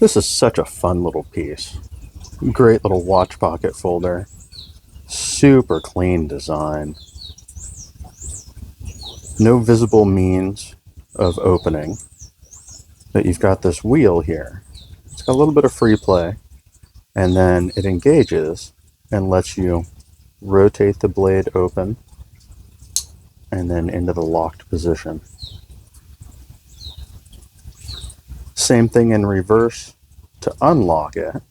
This is such a fun little piece. Great little watch pocket folder. Super clean design. No visible means of opening. But you've got this wheel here. It's got a little bit of free play. And then it engages and lets you rotate the blade open and then into the locked position. Same thing in reverse. To unlock it,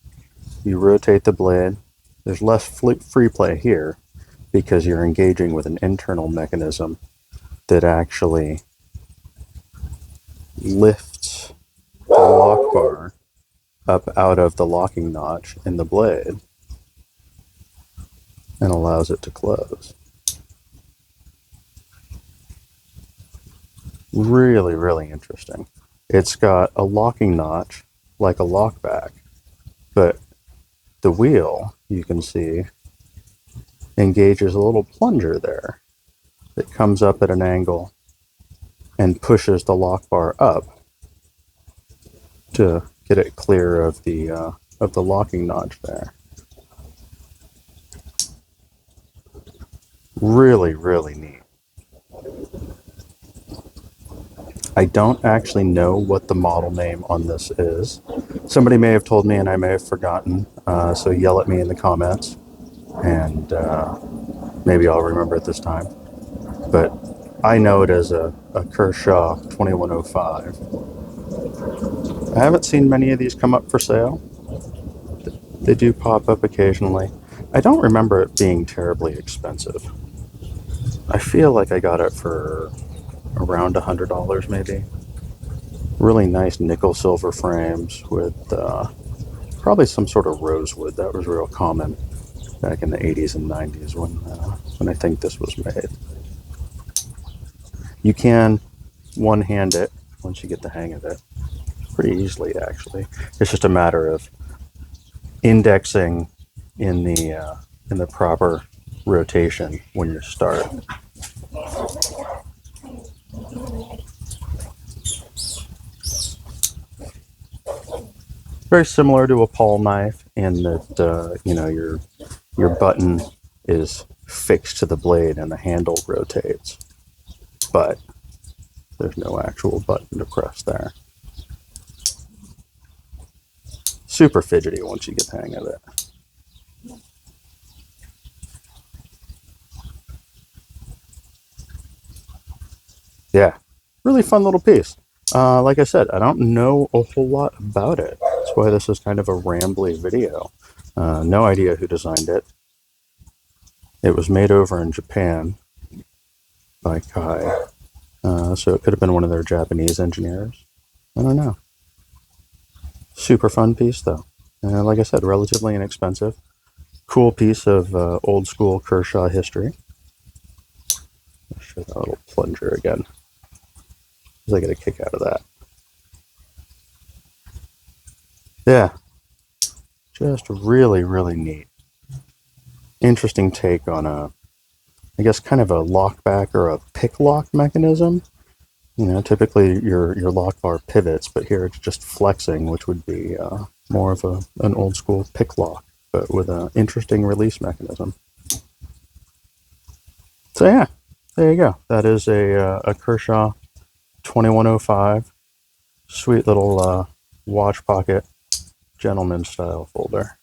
you rotate the blade. There's less free play here because you're engaging with an internal mechanism that actually lifts the lock bar up out of the locking notch in the blade and allows it to close. Really, really interesting. It's got a locking notch like a lockback, but the wheel, you can see, engages a little plunger there that comes up at an angle and pushes the lock bar up to get it clear of the locking notch there. Really, really neat. I don't actually know what the model name on this is. Somebody may have told me and I may have forgotten, so yell at me in the comments and maybe I'll remember it this time. But I know it as a Kershaw 2105. I haven't seen many of these come up for sale. They do pop up occasionally. I don't remember it being terribly expensive. I feel like I got it for around $100 maybe. Really nice nickel silver frames with probably some sort of rosewood. That was real common back in the 80s and 90s when I think this was made. You can one-hand it once you get the hang of it pretty easily, actually. It's just a matter of indexing in the proper rotation when you start. Very similar to a pawl knife in that your button is fixed to the blade and the handle rotates, but there's no actual button to press there. Super fidgety once you get the hang of it. Yeah, really fun little piece. Like I said, I don't know a whole lot about it. That's why this is kind of a rambly video. No idea who designed it. It was made over in Japan by Kai. So it could have been one of their Japanese engineers. I don't know. Super fun piece though. Like I said, relatively inexpensive. Cool piece of old school Kershaw history. I'll show that little plunger again. I get a kick out of that. Yeah, just really, really neat. Interesting take on I guess kind of a lockback or a pick lock mechanism. You know, typically your lock bar pivots, but here it's just flexing, which would be more of an old school pick lock, but with an interesting release mechanism. So yeah, there you go. That is a Kershaw 2105. Sweet little watch pocket gentleman style folder.